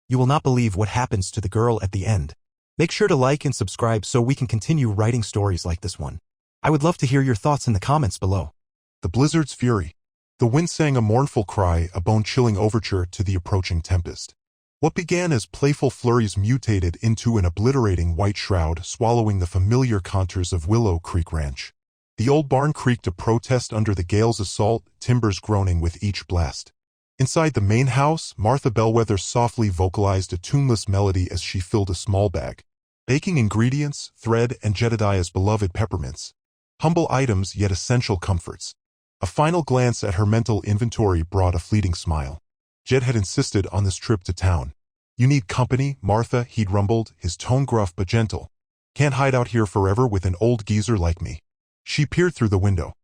You will not believe what happens to the girl at the end. Make sure to like and subscribe so we can continue writing stories like this one. I would love to hear your thoughts in the comments below. The blizzard's fury. The wind sang a mournful cry, a bone-chilling overture to the approaching tempest. What began as playful flurries mutated into an obliterating white shroud, swallowing the familiar contours of Willow Creek Ranch. The old barn creaked a protest under the gale's assault, timbers groaning with each blast. Inside the main house, Martha Bellwether softly vocalized a tuneless melody as she filled a small bag. Baking ingredients, thread, and Jedediah's beloved peppermints. Humble items, yet essential comforts. A final glance at her mental inventory brought a fleeting smile. Jed had insisted on this trip to town. "You need company, Martha," he'd rumbled, his tone gruff but gentle. "Can't hide out here forever with an old geezer like me." She peered through the window.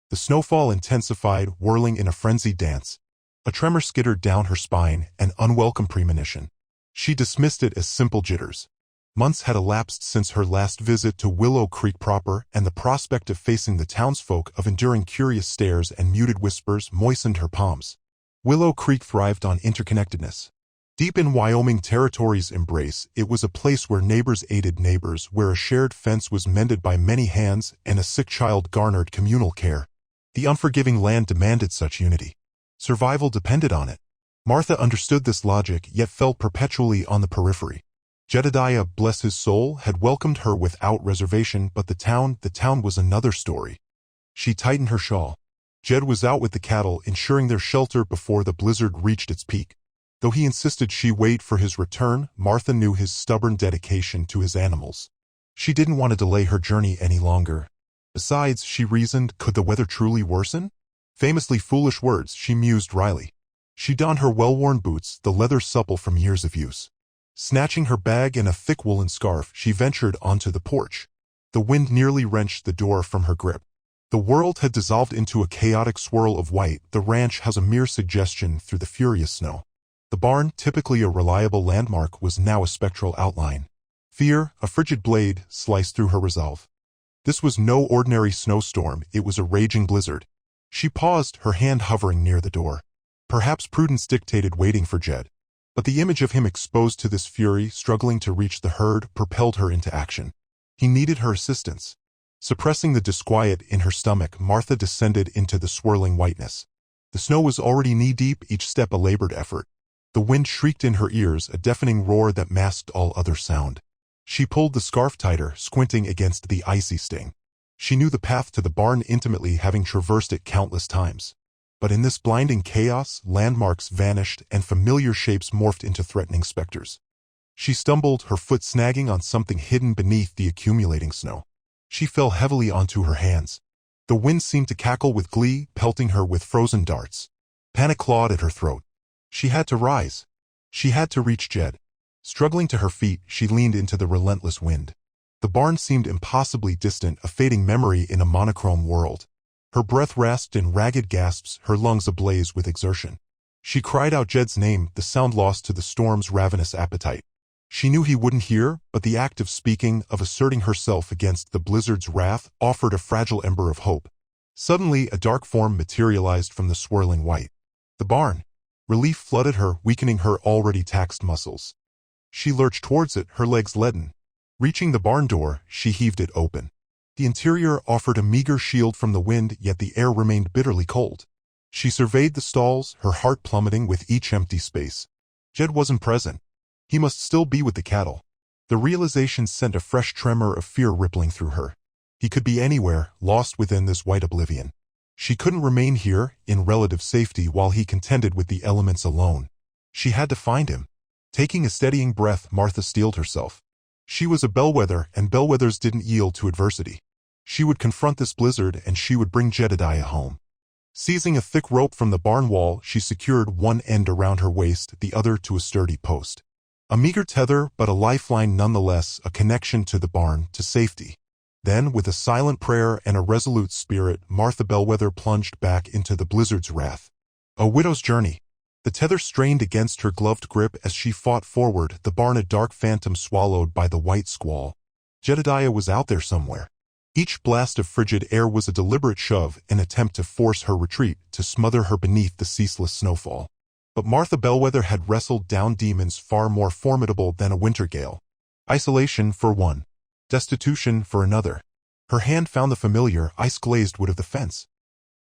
The snowfall intensified, whirling in a frenzied dance. A tremor skittered down her spine, an unwelcome premonition. She dismissed it as simple jitters. Months had elapsed since her last visit to Willow Creek proper, and the prospect of facing the townsfolk, of enduring curious stares and muted whispers, moistened her palms. Willow Creek thrived on interconnectedness. Deep in Wyoming territory's embrace, it was a place where neighbors aided neighbors, where a shared fence was mended by many hands, and a sick child garnered communal care. The unforgiving land demanded such unity. Survival depended on it. Martha understood this logic, yet felt perpetually on the periphery. Jedediah, bless his soul, had welcomed her without reservation, but the town was another story. She tightened her shawl. Jed was out with the cattle, ensuring their shelter before the blizzard reached its peak. Though he insisted she wait for his return, Martha knew his stubborn dedication to his animals. She didn't want to delay her journey any longer. Besides, she reasoned, could the weather truly worsen? Famously foolish words, she mused wryly. She donned her well-worn boots, the leather supple from years of use. Snatching her bag and a thick woolen scarf, she ventured onto the porch. The wind nearly wrenched the door from her grip. The world had dissolved into a chaotic swirl of white, the ranch house a mere suggestion through the furious snow. The barn, typically a reliable landmark, was now a spectral outline. Fear, a frigid blade, sliced through her resolve. This was no ordinary snowstorm, it was a raging blizzard. She paused, her hand hovering near the door. Perhaps prudence dictated waiting for Jed. But the image of him exposed to this fury, struggling to reach the herd, propelled her into action. He needed her assistance. Suppressing the disquiet in her stomach, Martha descended into the swirling whiteness. The snow was already knee-deep, each step a labored effort. The wind shrieked in her ears, a deafening roar that masked all other sound. She pulled the scarf tighter, squinting against the icy sting. She knew the path to the barn intimately, having traversed it countless times. But in this blinding chaos, landmarks vanished and familiar shapes morphed into threatening specters. She stumbled, her foot snagging on something hidden beneath the accumulating snow. She fell heavily onto her hands. The wind seemed to cackle with glee, pelting her with frozen darts. Panic clawed at her throat. She had to rise. She had to reach Jed. Struggling to her feet, she leaned into the relentless wind. The barn seemed impossibly distant, a fading memory in a monochrome world. Her breath rasped in ragged gasps, her lungs ablaze with exertion. She cried out Jed's name, the sound lost to the storm's ravenous appetite. She knew he wouldn't hear, but the act of speaking, of asserting herself against the blizzard's wrath, offered a fragile ember of hope. Suddenly, a dark form materialized from the swirling white. The barn. Relief flooded her, weakening her already taxed muscles. She lurched towards it, her legs leaden. Reaching the barn door, she heaved it open. The interior offered a meager shield from the wind, yet the air remained bitterly cold. She surveyed the stalls, her heart plummeting with each empty space. Jed wasn't present. He must still be with the cattle. The realization sent a fresh tremor of fear rippling through her. He could be anywhere, lost within this white oblivion. She couldn't remain here, in relative safety, while he contended with the elements alone. She had to find him. Taking a steadying breath, Martha steeled herself. She was a bellwether, and bellwethers didn't yield to adversity. She would confront this blizzard, and she would bring Jedediah home. Seizing a thick rope from the barn wall, she secured one end around her waist, the other to a sturdy post. A meager tether, but a lifeline nonetheless, a connection to the barn, to safety. Then, with a silent prayer and a resolute spirit, Martha Bellwether plunged back into the blizzard's wrath. A widow's journey. The tether strained against her gloved grip as she fought forward, the barn a dark phantom swallowed by the white squall. Jedediah was out there somewhere. Each blast of frigid air was a deliberate shove, an attempt to force her retreat, to smother her beneath the ceaseless snowfall. But Martha Bellwether had wrestled down demons far more formidable than a winter gale. Isolation for one. Destitution for another. Her hand found the familiar, ice-glazed wood of the fence.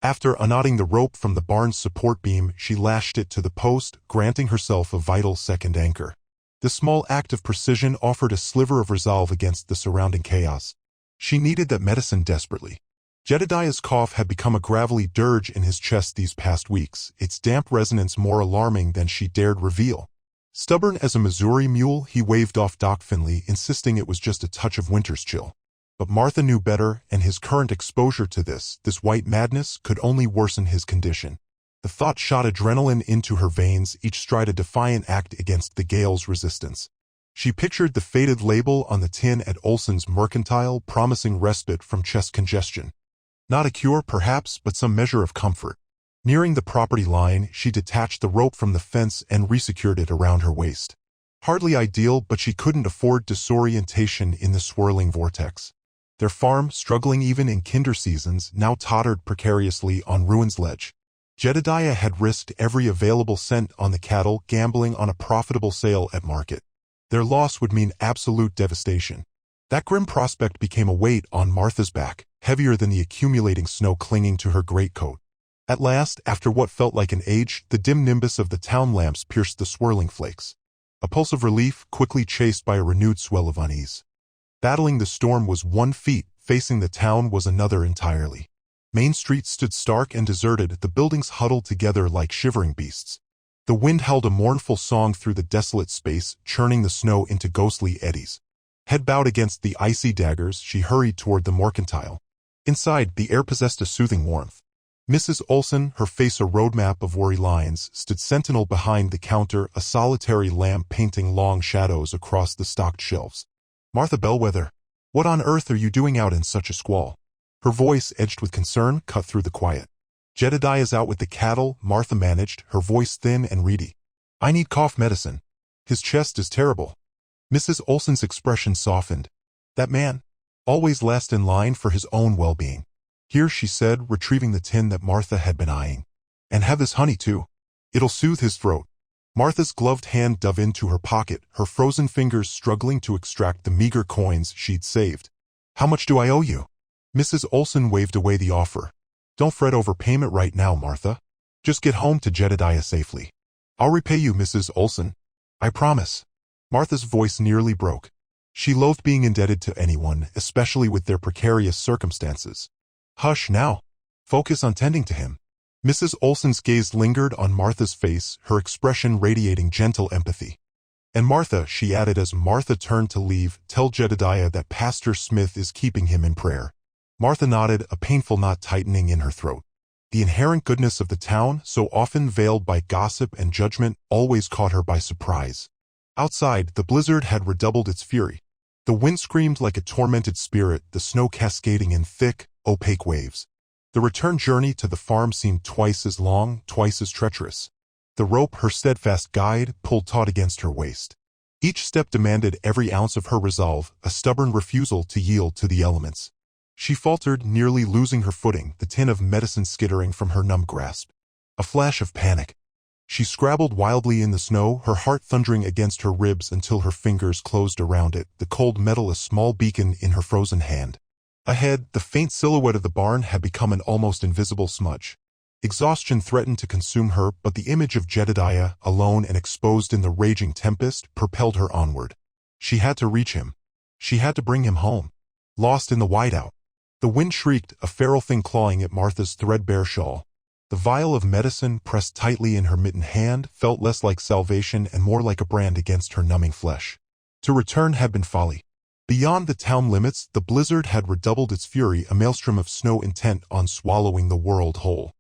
After unknotting the rope from the barn's support beam, she lashed it to the post, granting herself a vital second anchor. This small act of precision offered a sliver of resolve against the surrounding chaos. She needed that medicine desperately. Jedediah's cough had become a gravelly dirge in his chest these past weeks, its damp resonance more alarming than she dared reveal. Stubborn as a Missouri mule, he waved off Doc Finley, insisting it was just a touch of winter's chill. But Martha knew better, and his current exposure to this white madness, could only worsen his condition. The thought shot adrenaline into her veins, each stride a defiant act against the gale's resistance. She pictured the faded label on the tin at Olson's Mercantile, promising respite from chest congestion. Not a cure, perhaps, but some measure of comfort. Nearing the property line, she detached the rope from the fence and resecured it around her waist. Hardly ideal, but she couldn't afford disorientation in the swirling vortex. Their farm, struggling even in kinder seasons, now tottered precariously on ruin's ledge. Jedediah had risked every available cent on the cattle, gambling on a profitable sale at market. Their loss would mean absolute devastation. That grim prospect became a weight on Martha's back, heavier than the accumulating snow clinging to her greatcoat. At last, after what felt like an age, the dim nimbus of the town lamps pierced the swirling flakes. A pulse of relief, quickly chased by a renewed swell of unease. Battling the storm was one feat, facing the town was another entirely. Main Street stood stark and deserted, the buildings huddled together like shivering beasts. The wind howled a mournful song through the desolate space, churning the snow into ghostly eddies. Head bowed against the icy daggers, she hurried toward the Mercantile. Inside, the air possessed a soothing warmth. Mrs. Olson, her face a roadmap of worry lines, stood sentinel behind the counter, a solitary lamp painting long shadows across the stocked shelves. "Martha Bellwether, what on earth are you doing out in such a squall?" Her voice, edged with concern, cut through the quiet. "Jedediah's out with the cattle," Martha managed, her voice thin and reedy. "I need cough medicine. His chest is terrible." Mrs. Olson's expression softened. "That man? Always last in line for his own well-being. Here," she said, retrieving the tin that Martha had been eyeing. "And have this honey, too. It'll soothe his throat." Martha's gloved hand dove into her pocket, her frozen fingers struggling to extract the meager coins she'd saved. "How much do I owe you?" Mrs. Olson waved away the offer. "Don't fret over payment right now, Martha. Just get home to Jedediah safely. I'll repay you, Mrs. Olson. I promise." Martha's voice nearly broke. She loathed being indebted to anyone, especially with their precarious circumstances. "Hush now. Focus on tending to him." Mrs. Olson's gaze lingered on Martha's face, her expression radiating gentle empathy. "And Martha," she added as Martha turned to leave, "tell Jedediah that Pastor Smith is keeping him in prayer." Martha nodded, a painful knot tightening in her throat. The inherent goodness of the town, so often veiled by gossip and judgment, always caught her by surprise. Outside, the blizzard had redoubled its fury. The wind screamed like a tormented spirit, the snow cascading in thick, opaque waves. The return journey to the farm seemed twice as long, twice as treacherous. The rope, her steadfast guide, pulled taut against her waist. Each step demanded every ounce of her resolve, a stubborn refusal to yield to the elements. She faltered, nearly losing her footing, the tin of medicine skittering from her numb grasp. A flash of panic. She scrabbled wildly in the snow, her heart thundering against her ribs until her fingers closed around it, the cold metal a small beacon in her frozen hand. Ahead, the faint silhouette of the barn had become an almost invisible smudge. Exhaustion threatened to consume her, but the image of Jedediah, alone and exposed in the raging tempest, propelled her onward. She had to reach him. She had to bring him home. Lost in the whiteout. The wind shrieked, a feral thing clawing at Martha's threadbare shawl. The vial of medicine, pressed tightly in her mittened hand, felt less like salvation and more like a brand against her numbing flesh. To return had been folly. Beyond the town limits, the blizzard had redoubled its fury, a maelstrom of snow intent on swallowing the world whole.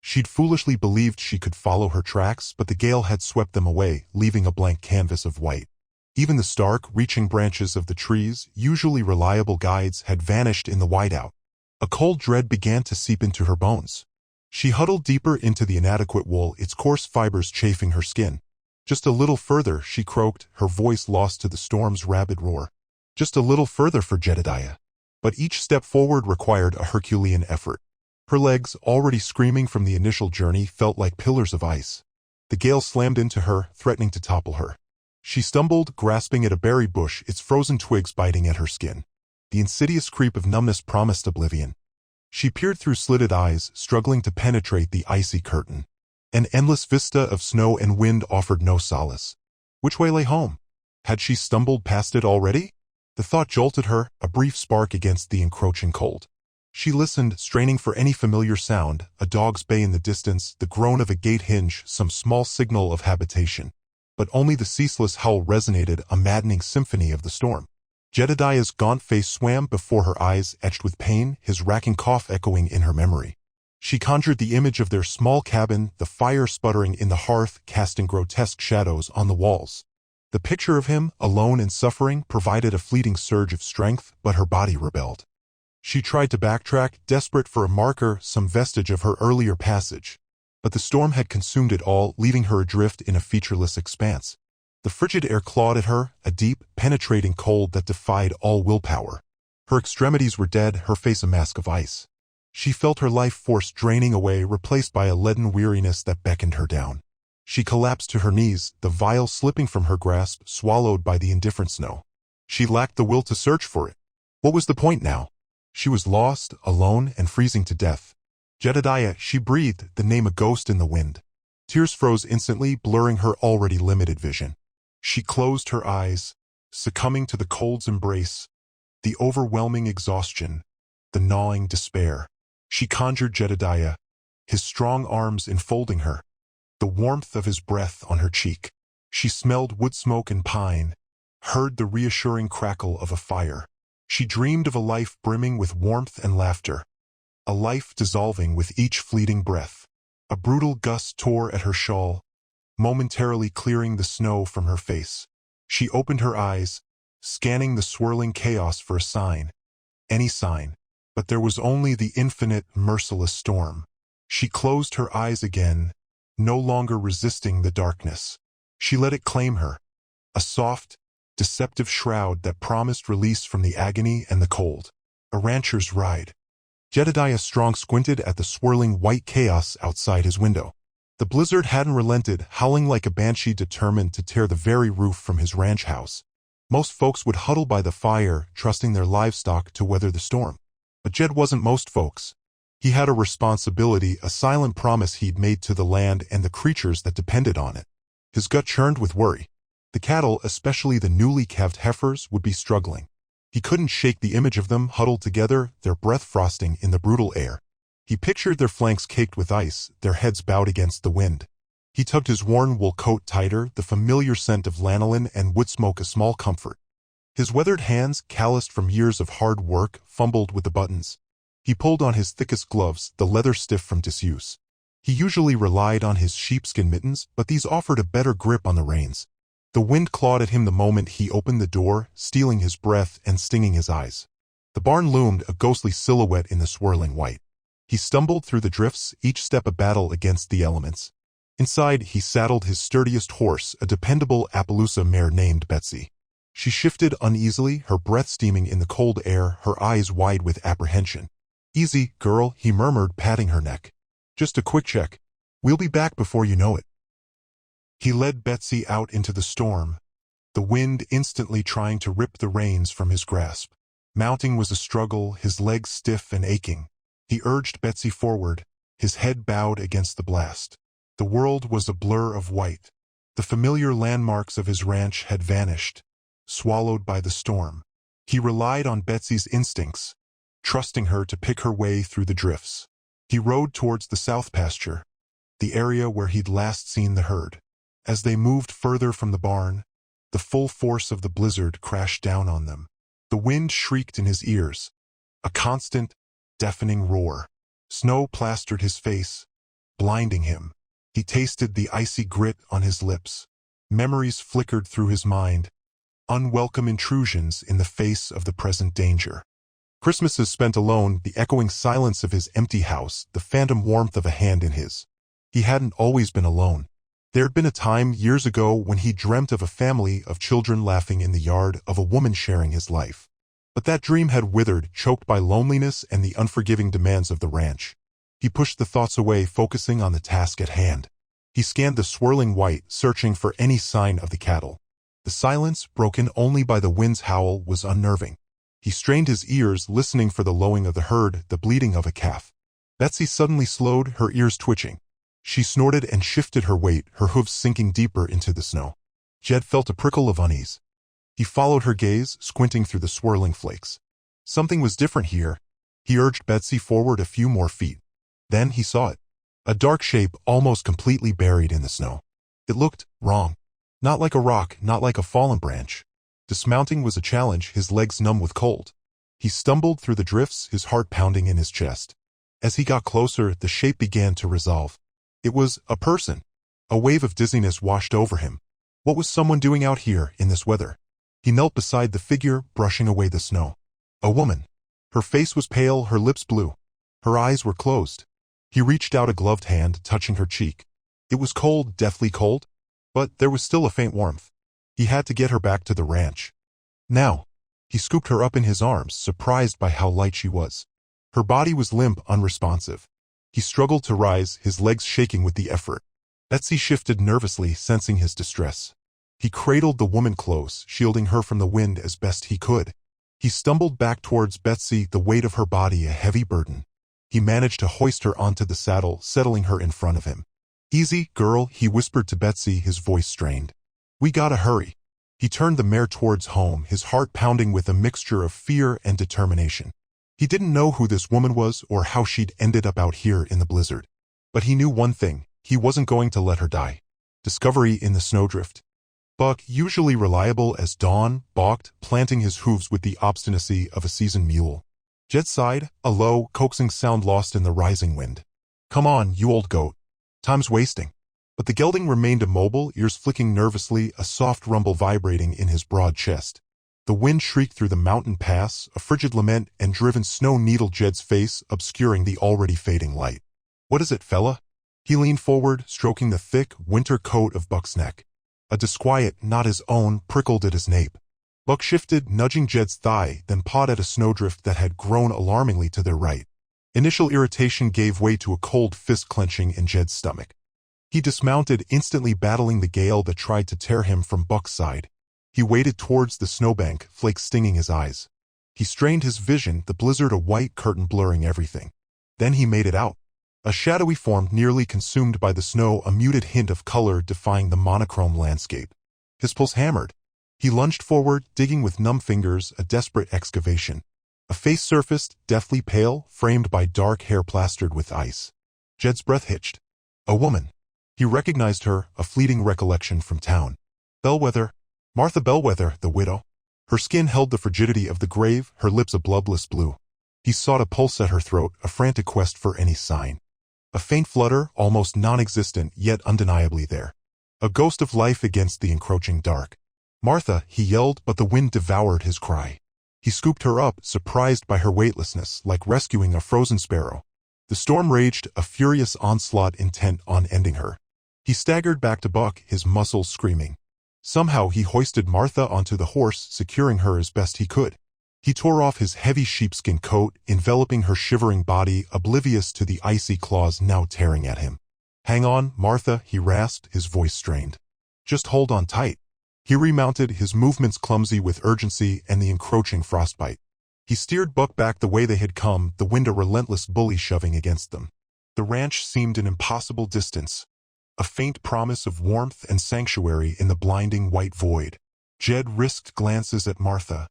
She'd foolishly believed she could follow her tracks, but the gale had swept them away, leaving a blank canvas of white. Even the stark, reaching branches of the trees, usually reliable guides, had vanished in the whiteout. A cold dread began to seep into her bones. She huddled deeper into the inadequate wool, its coarse fibers chafing her skin. "Just a little further," she croaked, her voice lost to the storm's rabid roar. Just a little further for Jedediah. But each step forward required a Herculean effort. Her legs, already screaming from the initial journey, felt like pillars of ice. The gale slammed into her, threatening to topple her. She stumbled, grasping at a berry bush, its frozen twigs biting at her skin. The insidious creep of numbness promised oblivion. She peered through slitted eyes, struggling to penetrate the icy curtain. An endless vista of snow and wind offered no solace. Which way lay home? Had she stumbled past it already? The thought jolted her, a brief spark against the encroaching cold. She listened, straining for any familiar sound, a dog's bay in the distance, the groan of a gate hinge, some small signal of habitation. But only the ceaseless howl resonated, a maddening symphony of the storm. Jedediah's gaunt face swam before her eyes, etched with pain, his racking cough echoing in her memory. She conjured the image of their small cabin, the fire sputtering in the hearth, casting grotesque shadows on the walls. The picture of him, alone and suffering, provided a fleeting surge of strength, but her body rebelled. She tried to backtrack, desperate for a marker, some vestige of her earlier passage. But the storm had consumed it all, leaving her adrift in a featureless expanse. The frigid air clawed at her, a deep, penetrating cold that defied all willpower. Her extremities were dead, her face a mask of ice. She felt her life force draining away, replaced by a leaden weariness that beckoned her down. She collapsed to her knees, the vial slipping from her grasp, swallowed by the indifferent snow. She lacked the will to search for it. What was the point now? She was lost, alone, and freezing to death. Jedediah, she breathed, the name a ghost in the wind. Tears froze instantly, blurring her already limited vision. She closed her eyes, succumbing to the cold's embrace, the overwhelming exhaustion, the gnawing despair. She conjured Jedediah, his strong arms enfolding her, the warmth of his breath on her cheek. She smelled wood smoke and pine, heard the reassuring crackle of a fire. She dreamed of a life brimming with warmth and laughter, a life dissolving with each fleeting breath. A brutal gust tore at her shawl, momentarily clearing the snow from her face. She opened her eyes, scanning the swirling chaos for a sign, any sign, but there was only the infinite, merciless storm. She closed her eyes again, no longer resisting the darkness. She let it claim her, a soft, deceptive shroud that promised release from the agony and the cold. A rancher's ride. Jedediah Strong squinted at the swirling white chaos outside his window. The blizzard hadn't relented, howling like a banshee determined to tear the very roof from his ranch house. Most folks would huddle by the fire, trusting their livestock to weather the storm. But Jed wasn't most folks. He had a responsibility, a silent promise he'd made to the land and the creatures that depended on it. His gut churned with worry. The cattle, especially the newly calved heifers, would be struggling. He couldn't shake the image of them huddled together, their breath frosting in the brutal air. He pictured their flanks caked with ice, their heads bowed against the wind. He tugged his worn wool coat tighter, the familiar scent of lanolin and wood smoke a small comfort. His weathered hands, calloused from years of hard work, fumbled with the buttons. He pulled on his thickest gloves, the leather stiff from disuse. He usually relied on his sheepskin mittens, but these offered a better grip on the reins. The wind clawed at him the moment he opened the door, stealing his breath and stinging his eyes. The barn loomed, a ghostly silhouette in the swirling white. He stumbled through the drifts, each step a battle against the elements. Inside, he saddled his sturdiest horse, a dependable Appaloosa mare named Betsy. She shifted uneasily, her breath steaming in the cold air, her eyes wide with apprehension. "Easy, girl," he murmured, patting her neck. "Just a quick check. We'll be back before you know it." He led Betsy out into the storm, the wind instantly trying to rip the reins from his grasp. Mounting was a struggle, his legs stiff and aching. He urged Betsy forward, his head bowed against the blast. The world was a blur of white. The familiar landmarks of his ranch had vanished, swallowed by the storm. He relied on Betsy's instincts, trusting her to pick her way through the drifts. He rode towards the south pasture, the area where he'd last seen the herd. As they moved further from the barn, the full force of the blizzard crashed down on them. The wind shrieked in his ears, a constant, deafening roar. Snow plastered his face, blinding him. He tasted the icy grit on his lips. Memories flickered through his mind, unwelcome intrusions in the face of the present danger. Christmases spent alone, the echoing silence of his empty house, the phantom warmth of a hand in his. He hadn't always been alone. There had been a time years ago when he dreamt of a family of children laughing in the yard, of a woman sharing his life. But that dream had withered, choked by loneliness and the unforgiving demands of the ranch. He pushed the thoughts away, focusing on the task at hand. He scanned the swirling white, searching for any sign of the cattle. The silence, broken only by the wind's howl, was unnerving. He strained his ears, listening for the lowing of the herd, the bleating of a calf. Betsy suddenly slowed, her ears twitching. She snorted and shifted her weight, her hooves sinking deeper into the snow. Jed felt a prickle of unease. He followed her gaze, squinting through the swirling flakes. Something was different here. He urged Betsy forward a few more feet. Then he saw it. A dark shape almost completely buried in the snow. It looked wrong. Not like a rock, not like a fallen branch. Dismounting was a challenge, his legs numb with cold. He stumbled through the drifts, his heart pounding in his chest. As he got closer, the shape began to resolve. It was a person. A wave of dizziness washed over him. What was someone doing out here in this weather? He knelt beside the figure, brushing away the snow. A woman. Her face was pale, her lips blue. Her eyes were closed. He reached out a gloved hand, touching her cheek. It was cold, deathly cold, but there was still a faint warmth. He had to get her back to the ranch. Now. He scooped her up in his arms, surprised by how light she was. Her body was limp, unresponsive. He struggled to rise, his legs shaking with the effort. Betsy shifted nervously, sensing his distress. He cradled the woman close, shielding her from the wind as best he could. He stumbled back towards Betsy, the weight of her body a heavy burden. He managed to hoist her onto the saddle, settling her in front of him. "Easy, girl," he whispered to Betsy, his voice strained. "We gotta hurry." He turned the mare towards home, his heart pounding with a mixture of fear and determination. He didn't know who this woman was or how she'd ended up out here in the blizzard. But he knew one thing, he wasn't going to let her die. Discovery in the Snowdrift. Buck, usually reliable as dawn, balked, planting his hooves with the obstinacy of a seasoned mule. Jed sighed, a low, coaxing sound lost in the rising wind. "Come on, you old goat. Time's wasting." But the gelding remained immobile, ears flicking nervously, a soft rumble vibrating in his broad chest. The wind shrieked through the mountain pass, a frigid lament, and driven snow needled Jed's face, obscuring the already fading light. "What is it, fella?" He leaned forward, stroking the thick, winter coat of Buck's neck. A disquiet, not his own, prickled at his nape. Buck shifted, nudging Jed's thigh, then pawed at a snowdrift that had grown alarmingly to their right. Initial irritation gave way to a cold fist clenching in Jed's stomach. He dismounted, instantly battling the gale that tried to tear him from Buck's side. He waded towards the snowbank, flakes stinging his eyes. He strained his vision, the blizzard a white curtain blurring everything. Then he made it out. A shadowy form nearly consumed by the snow, a muted hint of color defying the monochrome landscape. His pulse hammered. He lunged forward, digging with numb fingers, a desperate excavation. A face surfaced, deathly pale, framed by dark hair plastered with ice. Jed's breath hitched. A woman. He recognized her, a fleeting recollection from town. Bellwether. Martha Bellwether, the widow. Her skin held the frigidity of the grave, her lips a bloodless blue. He sought a pulse at her throat, a frantic quest for any sign. A faint flutter, almost non-existent, yet undeniably there. A ghost of life against the encroaching dark. "Martha," he yelled, but the wind devoured his cry. He scooped her up, surprised by her weightlessness, like rescuing a frozen sparrow. The storm raged, a furious onslaught intent on ending her. He staggered back to Buck, his muscles screaming. Somehow he hoisted Martha onto the horse, securing her as best he could. He tore off his heavy sheepskin coat, enveloping her shivering body, oblivious to the icy claws now tearing at him. "Hang on, Martha," he rasped, his voice strained. "Just hold on tight." He remounted, his movements clumsy with urgency and the encroaching frostbite. He steered Buck back the way they had come, the wind a relentless bully shoving against them. The ranch seemed an impossible distance, a faint promise of warmth and sanctuary in the blinding white void. Jed risked glances at Martha,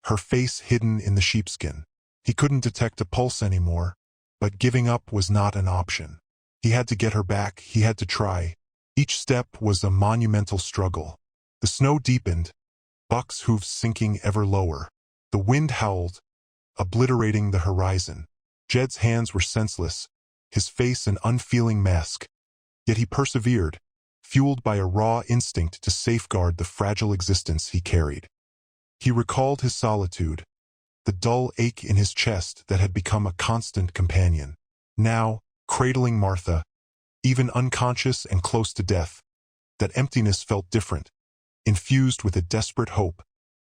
her face hidden in the sheepskin. He couldn't detect a pulse anymore, but giving up was not an option. He had to get her back, he had to try. Each step was a monumental struggle. The snow deepened, Buck's hooves sinking ever lower. The wind howled, obliterating the horizon. Jed's hands were senseless, his face an unfeeling mask. Yet he persevered, fueled by a raw instinct to safeguard the fragile existence he carried. He recalled his solitude, the dull ache in his chest that had become a constant companion. Now, cradling Martha, even unconscious and close to death, that emptiness felt different, infused with a desperate hope,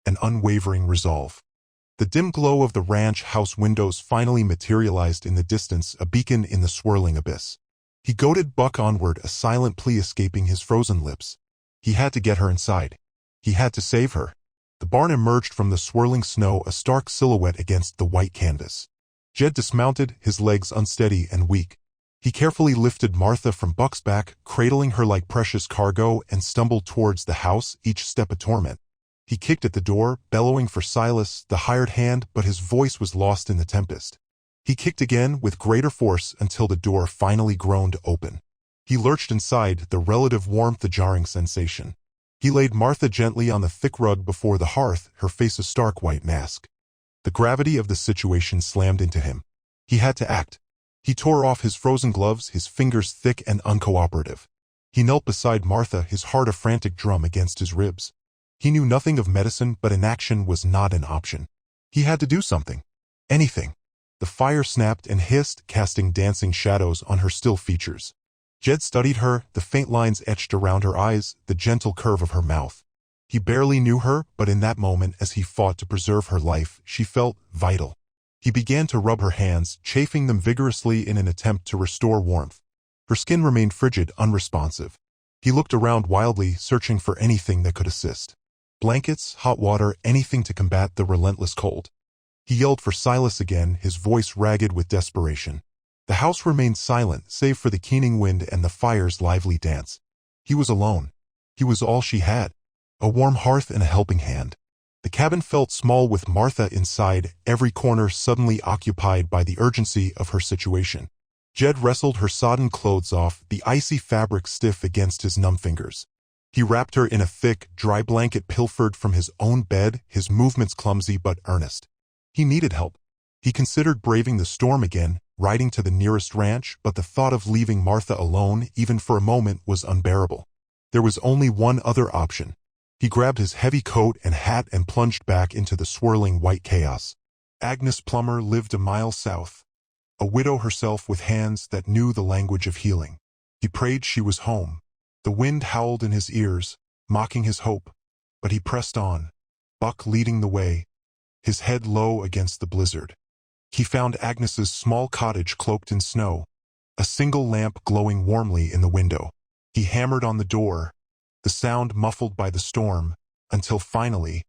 an unwavering resolve. The dim glow of the ranch house windows finally materialized in the distance, a beacon in the swirling abyss. He goaded Buck onward, a silent plea escaping his frozen lips. He had to get her inside. He had to save her. The barn emerged from the swirling snow, a stark silhouette against the white canvas. Jed dismounted, his legs unsteady and weak. He carefully lifted Martha from Buck's back, cradling her like precious cargo, and stumbled towards the house, each step a torment. He kicked at the door, bellowing for Silas, the hired hand, but his voice was lost in the tempest. He kicked again, with greater force, until the door finally groaned open. He lurched inside, the relative warmth a jarring sensation. He laid Martha gently on the thick rug before the hearth, her face a stark white mask. The gravity of the situation slammed into him. He had to act. He tore off his frozen gloves, his fingers thick and uncooperative. He knelt beside Martha, his heart a frantic drum against his ribs. He knew nothing of medicine, but inaction was not an option. He had to do something. Anything. The fire snapped and hissed, casting dancing shadows on her still features. Jed studied her, the faint lines etched around her eyes, the gentle curve of her mouth. He barely knew her, but in that moment, as he fought to preserve her life, she felt vital. He began to rub her hands, chafing them vigorously in an attempt to restore warmth. Her skin remained frigid, unresponsive. He looked around wildly, searching for anything that could assist. Blankets, hot water, anything to combat the relentless cold. He yelled for Silas again, his voice ragged with desperation. The house remained silent, save for the keening wind and the fire's lively dance. He was alone. He was all she had. A warm hearth and a helping hand. The cabin felt small with Martha inside, every corner suddenly occupied by the urgency of her situation. Jed wrestled her sodden clothes off, the icy fabric stiff against his numb fingers. He wrapped her in a thick, dry blanket pilfered from his own bed, his movements clumsy but earnest. He needed help. He considered braving the storm again, riding to the nearest ranch, but the thought of leaving Martha alone, even for a moment, was unbearable. There was only one other option. He grabbed his heavy coat and hat and plunged back into the swirling white chaos. Agnes Plummer lived a mile south. A widow herself with hands that knew the language of healing. He prayed she was home. The wind howled in his ears, mocking his hope, but he pressed on, Buck leading the way, his head low against the blizzard. He found Agnes's small cottage cloaked in snow, a single lamp glowing warmly in the window. He hammered on the door, the sound muffled by the storm, until finally,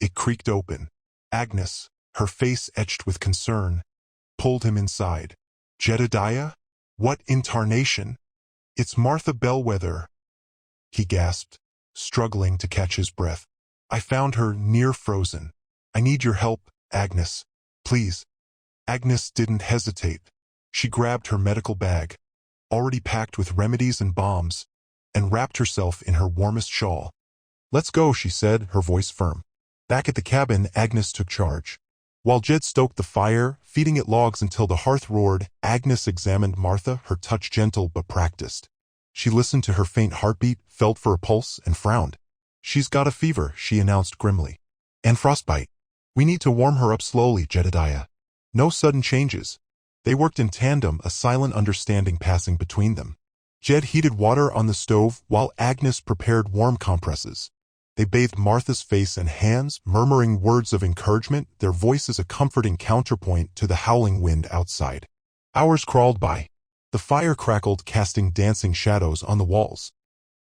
it creaked open. Agnes, her face etched with concern, pulled him inside. Jedediah? What in tarnation? It's Martha Bellwether, he gasped, struggling to catch his breath. I found her near frozen. I need your help, Agnes. Please. Agnes didn't hesitate. She grabbed her medical bag, already packed with remedies and bombs, and wrapped herself in her warmest shawl. Let's go, she said, her voice firm. Back at the cabin, Agnes took charge. While Jed stoked the fire, feeding it logs until the hearth roared, Agnes examined Martha, her touch gentle but practiced. She listened to her faint heartbeat, felt for a pulse, and frowned. She's got a fever, she announced grimly. And frostbite. We need to warm her up slowly, Jedediah. No sudden changes. They worked in tandem, a silent understanding passing between them. Jed heated water on the stove while Agnes prepared warm compresses. They bathed Martha's face and hands, murmuring words of encouragement, their voices a comforting counterpoint to the howling wind outside. Hours crawled by. The fire crackled, casting dancing shadows on the walls.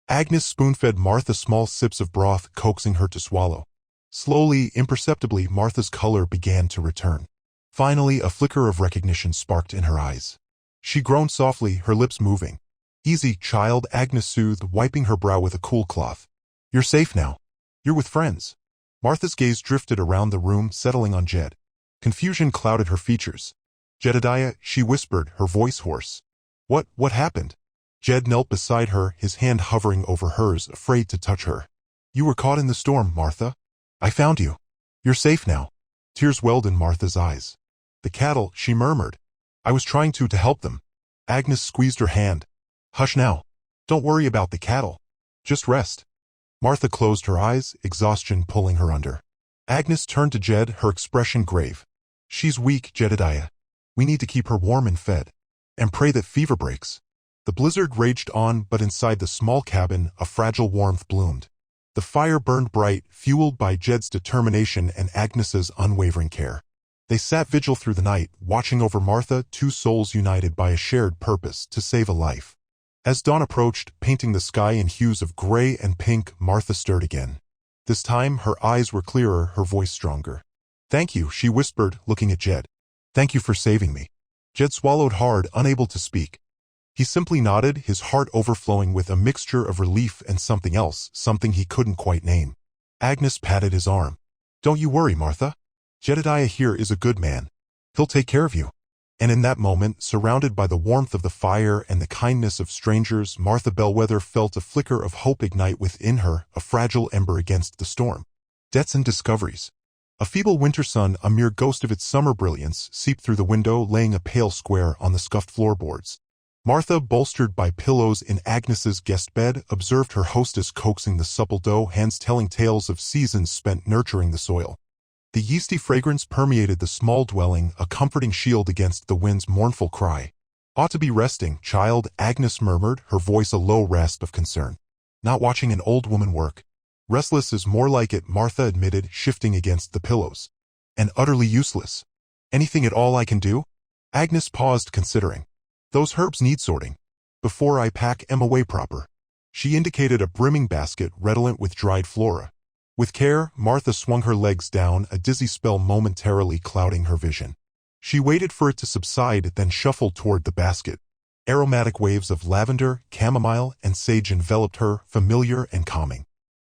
Agnes spoon-fed Martha small sips of broth, coaxing her to swallow. Slowly, imperceptibly, Martha's color began to return. Finally, a flicker of recognition sparked in her eyes. She groaned softly, her lips moving. Easy, child, Agnes soothed, wiping her brow with a cool cloth. You're safe now. You're with friends. Martha's gaze drifted around the room, settling on Jed. Confusion clouded her features. Jedediah, she whispered, her voice hoarse. What happened? Jed knelt beside her, his hand hovering over hers, afraid to touch her. You were caught in the storm, Martha. I found you. You're safe now. Tears welled in Martha's eyes. The cattle, she murmured. I was trying to help them. Agnes squeezed her hand. Hush now. Don't worry about the cattle. Just rest. Martha closed her eyes, exhaustion pulling her under. Agnes turned to Jed, her expression grave. She's weak, Jedediah. We need to keep her warm and fed. And pray that fever breaks. The blizzard raged on, but inside the small cabin, a fragile warmth bloomed. The fire burned bright, fueled by Jed's determination and Agnes's unwavering care. They sat vigil through the night, watching over Martha, two souls united by a shared purpose to save a life. As dawn approached, painting the sky in hues of gray and pink, Martha stirred again. This time, her eyes were clearer, her voice stronger. "Thank you," she whispered, looking at Jed. "Thank you for saving me." Jed swallowed hard, unable to speak. He simply nodded, his heart overflowing with a mixture of relief and something else, something he couldn't quite name. Agnes patted his arm. "Don't you worry, Martha. Jedediah here is a good man. He'll take care of you." And in that moment, surrounded by the warmth of the fire and the kindness of strangers, Martha Bellwether felt a flicker of hope ignite within her, a fragile ember against the storm. Debts and discoveries. A feeble winter sun, a mere ghost of its summer brilliance, seeped through the window, laying a pale square on the scuffed floorboards. Martha, bolstered by pillows in Agnes's guest bed, observed her hostess coaxing the supple dough, hands telling tales of seasons spent nurturing the soil. The yeasty fragrance permeated the small dwelling, a comforting shield against the wind's mournful cry. "Ought to be resting, child," Agnes murmured, her voice a low rasp of concern. "Not watching an old woman work." "Restless is more like it," Martha admitted, shifting against the pillows. "And utterly useless. Anything at all I can do?" Agnes paused, considering. "Those herbs need sorting. Before I pack 'em away proper." She indicated a brimming basket redolent with dried flora. With care, Martha swung her legs down, a dizzy spell momentarily clouding her vision. She waited for it to subside, then shuffled toward the basket. Aromatic waves of lavender, chamomile, and sage enveloped her, familiar and calming.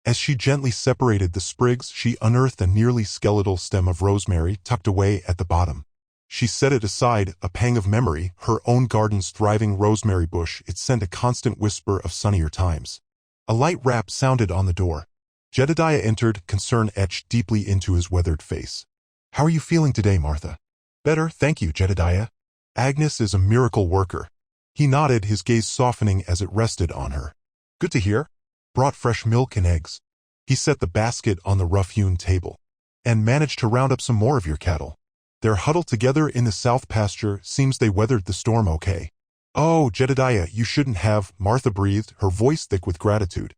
As she gently separated the sprigs, she unearthed a nearly skeletal stem of rosemary tucked away at the bottom. She set it aside, a pang of memory, her own garden's thriving rosemary bush. It sent a constant whisper of sunnier times. A light rap sounded on the door. Jedediah entered, concern etched deeply into his weathered face. "How are you feeling today, Martha?" "Better, thank you, Jedediah. Agnes is a miracle worker." He nodded, his gaze softening as it rested on her. "Good to hear. Brought fresh milk and eggs." He set the basket on the rough-hewn table. "And managed to round up some more of your cattle. They're huddled together in the south pasture. Seems they weathered the storm okay." "Oh, Jedediah, you shouldn't have," Martha breathed, her voice thick with gratitude.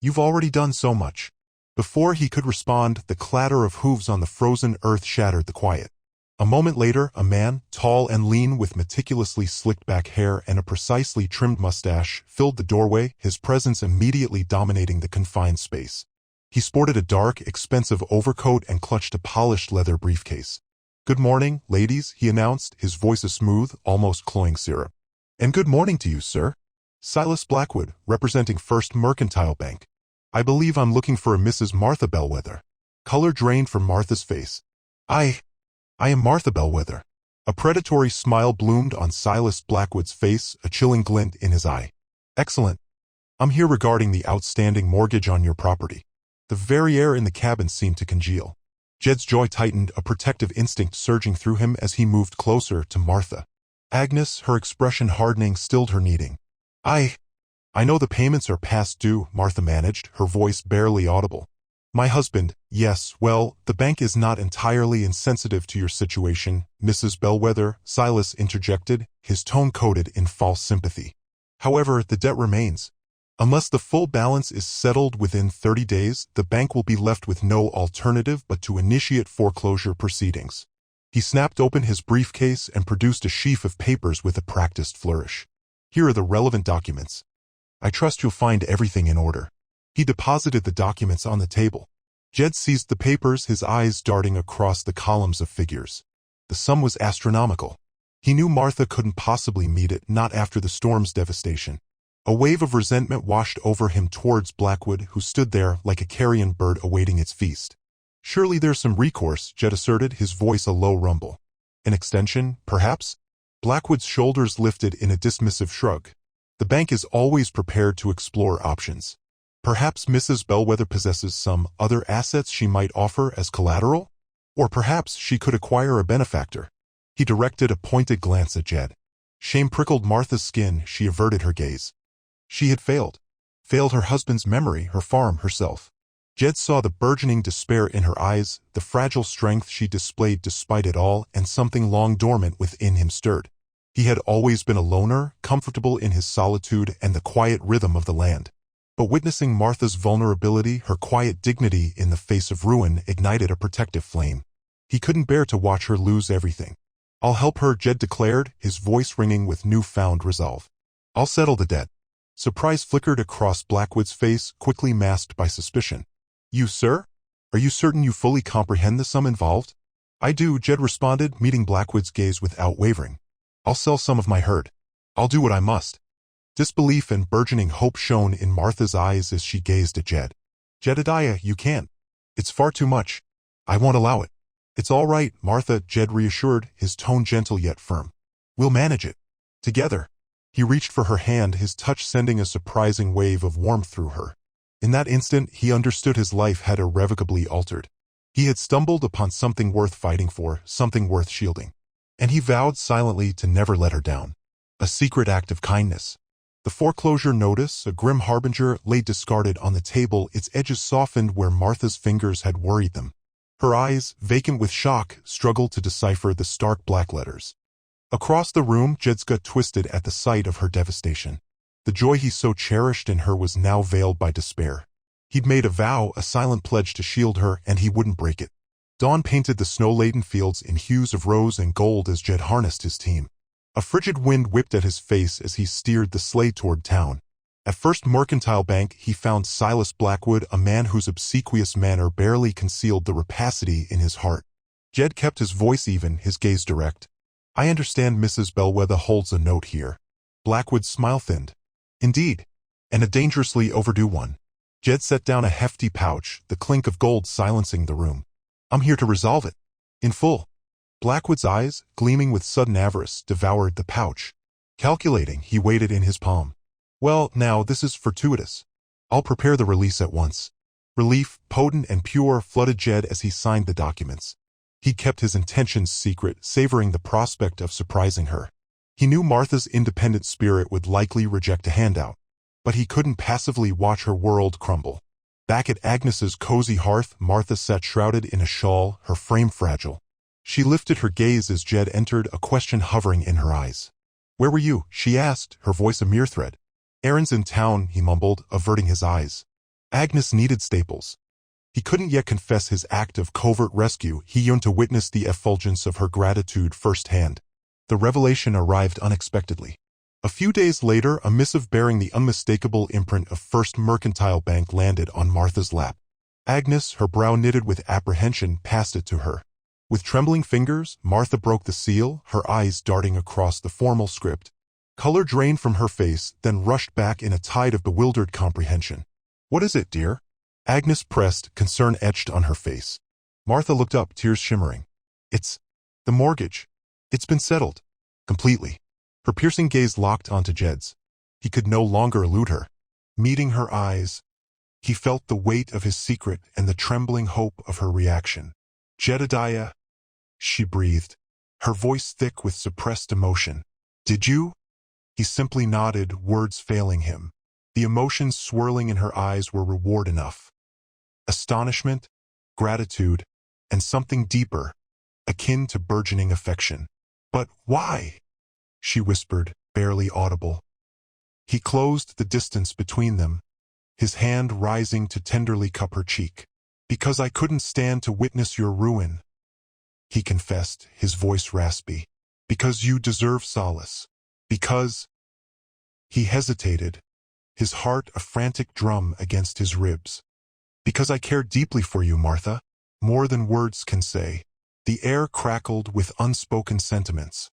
"You've already done so much." Before he could respond, the clatter of hooves on the frozen earth shattered the quiet. A moment later, a man, tall and lean with meticulously slicked-back hair and a precisely trimmed mustache, filled the doorway, his presence immediately dominating the confined space. He sported a dark, expensive overcoat and clutched a polished leather briefcase. "Good morning, ladies," he announced, his voice a smooth, almost cloying syrup. "And good morning to you, sir. Silas Blackwood, representing First Mercantile Bank. I believe I'm looking for a Mrs. Martha Bellwether." Color drained from Martha's face. I am Martha Bellwether." A predatory smile bloomed on Silas Blackwood's face, a chilling glint in his eye. "Excellent. I'm here regarding the outstanding mortgage on your property." The very air in the cabin seemed to congeal. Jed's jaw tightened, a protective instinct surging through him as he moved closer to Martha. Agnes, her expression hardening, stilled her kneading. I know the payments are past due," Martha managed, her voice barely audible. "My husband, yes, well, the bank is not entirely insensitive to your situation, Mrs. Bellwether," Silas interjected, his tone coated in false sympathy. "However, the debt remains. Unless the full balance is settled within 30 days, the bank will be left with no alternative but to initiate foreclosure proceedings." He snapped open his briefcase and produced a sheaf of papers with a practiced flourish. "Here are the relevant documents. I trust you'll find everything in order." He deposited the documents on the table. Jed seized the papers, his eyes darting across the columns of figures. The sum was astronomical. He knew Martha couldn't possibly meet it, not after the storm's devastation. A wave of resentment washed over him towards Blackwood, who stood there like a carrion bird awaiting its feast. "Surely there's some recourse," Jed asserted, his voice a low rumble. "An extension, perhaps?" Blackwood's shoulders lifted in a dismissive shrug. "The bank is always prepared to explore options. Perhaps Mrs. Bellwether possesses some other assets she might offer as collateral? Or perhaps she could acquire a benefactor." He directed a pointed glance at Jed. Shame prickled Martha's skin, she averted her gaze. She had failed. Failed her husband's memory, her farm, herself. Jed saw the burgeoning despair in her eyes, the fragile strength she displayed despite it all, and something long dormant within him stirred. He had always been a loner, comfortable in his solitude and the quiet rhythm of the land. But witnessing Martha's vulnerability, her quiet dignity in the face of ruin, ignited a protective flame. He couldn't bear to watch her lose everything. "I'll help her," Jed declared, his voice ringing with newfound resolve. "I'll settle the debt. Surprise flickered across Blackwood's face, quickly masked by suspicion. You, sir? Are you certain you fully comprehend the sum involved? I do, Jed responded, meeting Blackwood's gaze without wavering. I'll sell some of my herd. I'll do what I must. Disbelief and burgeoning hope shone in Martha's eyes as she gazed at Jed. Jedediah, you can't. It's far too much. I won't allow it. It's all right, Martha, Jed reassured, his tone gentle yet firm. We'll manage it. Together. He reached for her hand, his touch sending a surprising wave of warmth through her. In that instant, he understood his life had irrevocably altered. He had stumbled upon something worth fighting for, something worth shielding. And he vowed silently to never let her down. A secret act of kindness. The foreclosure notice, a grim harbinger, lay discarded on the table, its edges softened where Martha's fingers had worried them. Her eyes, vacant with shock, struggled to decipher the stark black letters. Across the room, Jed's gut twisted at the sight of her devastation. The joy he so cherished in her was now veiled by despair. He'd made a vow, a silent pledge to shield her, and he wouldn't break it. Dawn painted the snow-laden fields in hues of rose and gold as Jed harnessed his team. A frigid wind whipped at his face as he steered the sleigh toward town. At First Mercantile Bank, he found Silas Blackwood, a man whose obsequious manner barely concealed the rapacity in his heart. Jed kept his voice even, his gaze direct. I understand Mrs. Bellwether holds a note here. Blackwood's smile thinned. Indeed, and a dangerously overdue one. Jed set down a hefty pouch, the clink of gold silencing the room. I'm here to resolve it. In full. Blackwood's eyes, gleaming with sudden avarice, devoured the pouch. Calculating, he weighed it in his palm. Well, now, this is fortuitous. I'll prepare the release at once. Relief, potent and pure, flooded Jed as he signed the documents. He kept his intentions secret, savoring the prospect of surprising her. He knew Martha's independent spirit would likely reject a handout, but he couldn't passively watch her world crumble. Back at Agnes's cozy hearth, Martha sat shrouded in a shawl, her frame fragile. She lifted her gaze as Jed entered, a question hovering in her eyes. Where were you? She asked, her voice a mere thread. Errands in town, he mumbled, averting his eyes. Agnes needed staples. He couldn't yet confess his act of covert rescue. He yearned to witness the effulgence of her gratitude firsthand. The revelation arrived unexpectedly. A few days later, a missive bearing the unmistakable imprint of First Mercantile Bank landed on Martha's lap. Agnes, her brow knitted with apprehension, passed it to her. With trembling fingers, Martha broke the seal, her eyes darting across the formal script. Color drained from her face, then rushed back in a tide of bewildered comprehension. What is it, dear? Agnes pressed, concern etched on her face. Martha looked up, tears shimmering. It's the mortgage. It's been settled. Completely. Her piercing gaze locked onto Jed's. He could no longer elude her. Meeting her eyes, he felt the weight of his secret and the trembling hope of her reaction. Jedediah, she breathed, her voice thick with suppressed emotion. Did you? He simply nodded, words failing him. The emotions swirling in her eyes were reward enough. Astonishment, gratitude, and something deeper, akin to burgeoning affection. But why? She whispered, barely audible. He closed the distance between them, his hand rising to tenderly cup her cheek. Because I couldn't stand to witness your ruin, he confessed, his voice raspy. Because you deserve solace. Because... He hesitated, his heart a frantic drum against his ribs. Because I care deeply for you, Martha, more than words can say. The air crackled with unspoken sentiments.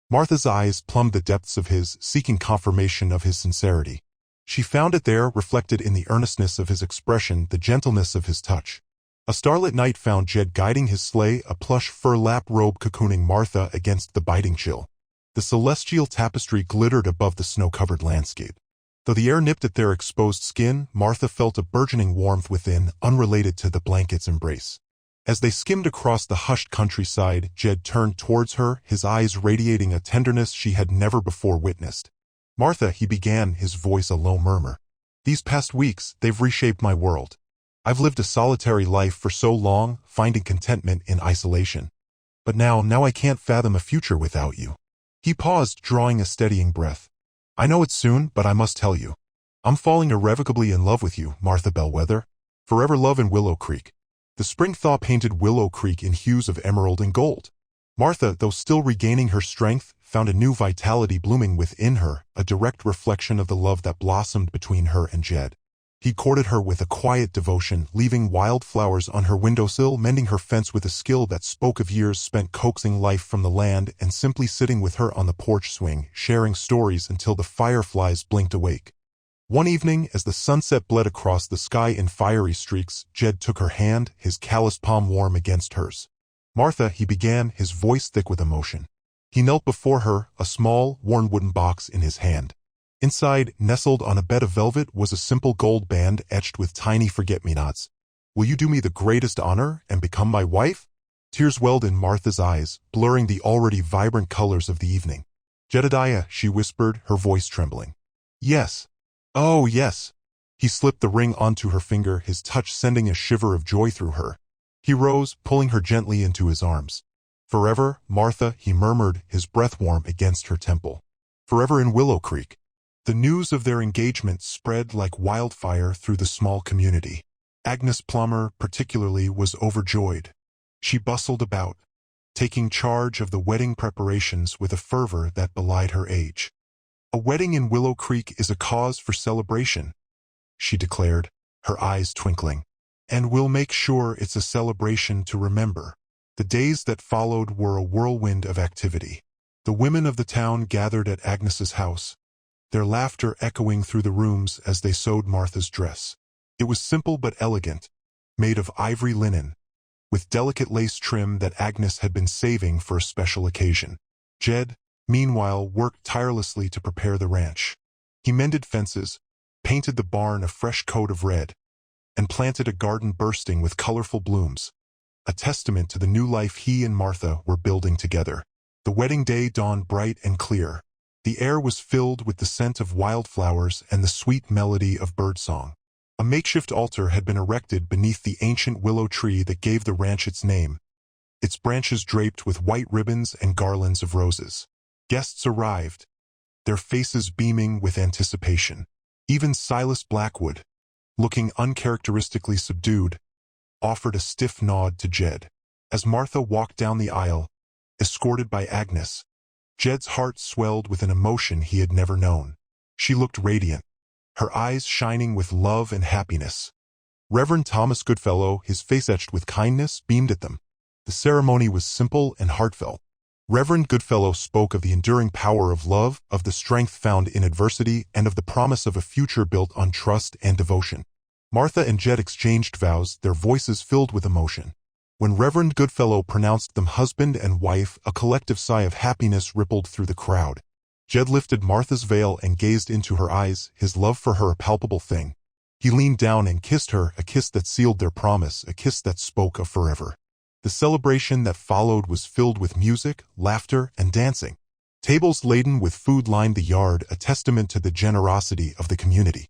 Martha's eyes plumbed the depths of his, seeking confirmation of his sincerity. She found it there, reflected in the earnestness of his expression, the gentleness of his touch. A starlit night found Jed guiding his sleigh, a plush fur lap robe cocooning Martha against the biting chill. The celestial tapestry glittered above the snow-covered landscape. Though the air nipped at their exposed skin, Martha felt a burgeoning warmth within, unrelated to the blanket's embrace. As they skimmed across the hushed countryside, Jed turned towards her, his eyes radiating a tenderness she had never before witnessed. Martha, he began, his voice a low murmur. These past weeks, they've reshaped my world. I've lived a solitary life for so long, finding contentment in isolation. But now I can't fathom a future without you. He paused, drawing a steadying breath. I know it's soon, but I must tell you. I'm falling irrevocably in love with you, Martha Bellwether. Forever love in Willow Creek. The spring thaw painted Willow Creek in hues of emerald and gold. Martha, though still regaining her strength, found a new vitality blooming within her, a direct reflection of the love that blossomed between her and Jed. He courted her with a quiet devotion, leaving wildflowers on her windowsill, mending her fence with a skill that spoke of years spent coaxing life from the land, and simply sitting with her on the porch swing, sharing stories until the fireflies blinked awake. One evening, as the sunset bled across the sky in fiery streaks, Jed took her hand, his calloused palm warm against hers. "Martha," he began, his voice thick with emotion. He knelt before her, a small, worn wooden box in his hand. Inside, nestled on a bed of velvet, was a simple gold band etched with tiny forget-me-nots. "Will you do me the greatest honor and become my wife?" Tears welled in Martha's eyes, blurring the already vibrant colors of the evening. "Jedediah," she whispered, her voice trembling. "Yes. Oh, yes." He slipped the ring onto her finger, his touch sending a shiver of joy through her. He rose, pulling her gently into his arms. "Forever, Martha," he murmured, his breath warm against her temple. "Forever in Willow Creek." The news of their engagement spread like wildfire through the small community. Agnes Plummer, particularly, was overjoyed. She bustled about, taking charge of the wedding preparations with a fervor that belied her age. "A wedding in Willow Creek is a cause for celebration," she declared, her eyes twinkling. "And we'll make sure it's a celebration to remember." The days that followed were a whirlwind of activity. The women of the town gathered at Agnes's house, their laughter echoing through the rooms as they sewed Martha's dress. It was simple but elegant, made of ivory linen, with delicate lace trim that Agnes had been saving for a special occasion. Jed, meanwhile, worked tirelessly to prepare the ranch. He mended fences, painted the barn a fresh coat of red, and planted a garden bursting with colorful blooms, a testament to the new life he and Martha were building together. The wedding day dawned bright and clear. The air was filled with the scent of wildflowers and the sweet melody of birdsong. A makeshift altar had been erected beneath the ancient willow tree that gave the ranch its name, its branches draped with white ribbons and garlands of roses. Guests arrived, their faces beaming with anticipation. Even Silas Blackwood, looking uncharacteristically subdued, offered a stiff nod to Jed. As Martha walked down the aisle, escorted by Agnes, Jed's heart swelled with an emotion he had never known. She looked radiant, her eyes shining with love and happiness. Reverend Thomas Goodfellow, his face etched with kindness, beamed at them. The ceremony was simple and heartfelt. Reverend Goodfellow spoke of the enduring power of love, of the strength found in adversity, and of the promise of a future built on trust and devotion. Martha and Jed exchanged vows, their voices filled with emotion. When Reverend Goodfellow pronounced them husband and wife, a collective sigh of happiness rippled through the crowd. Jed lifted Martha's veil and gazed into her eyes, his love for her a palpable thing. He leaned down and kissed her, a kiss that sealed their promise, a kiss that spoke of forever. The celebration that followed was filled with music, laughter, and dancing. Tables laden with food lined the yard, a testament to the generosity of the community.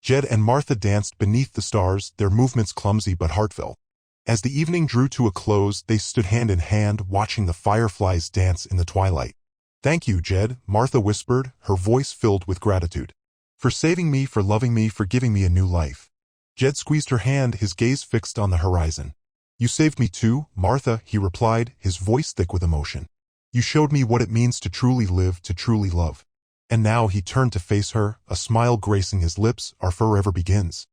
Jed and Martha danced beneath the stars, their movements clumsy but heartfelt. As the evening drew to a close, they stood hand in hand, watching the fireflies dance in the twilight. "Thank you, Jed," Martha whispered, her voice filled with gratitude. "For saving me, for loving me, for giving me a new life." Jed squeezed her hand, his gaze fixed on the horizon. "You saved me too, Martha," he replied, his voice thick with emotion. "You showed me what it means to truly live, to truly love." And now he turned to face her, a smile gracing his lips. "Our forever begins."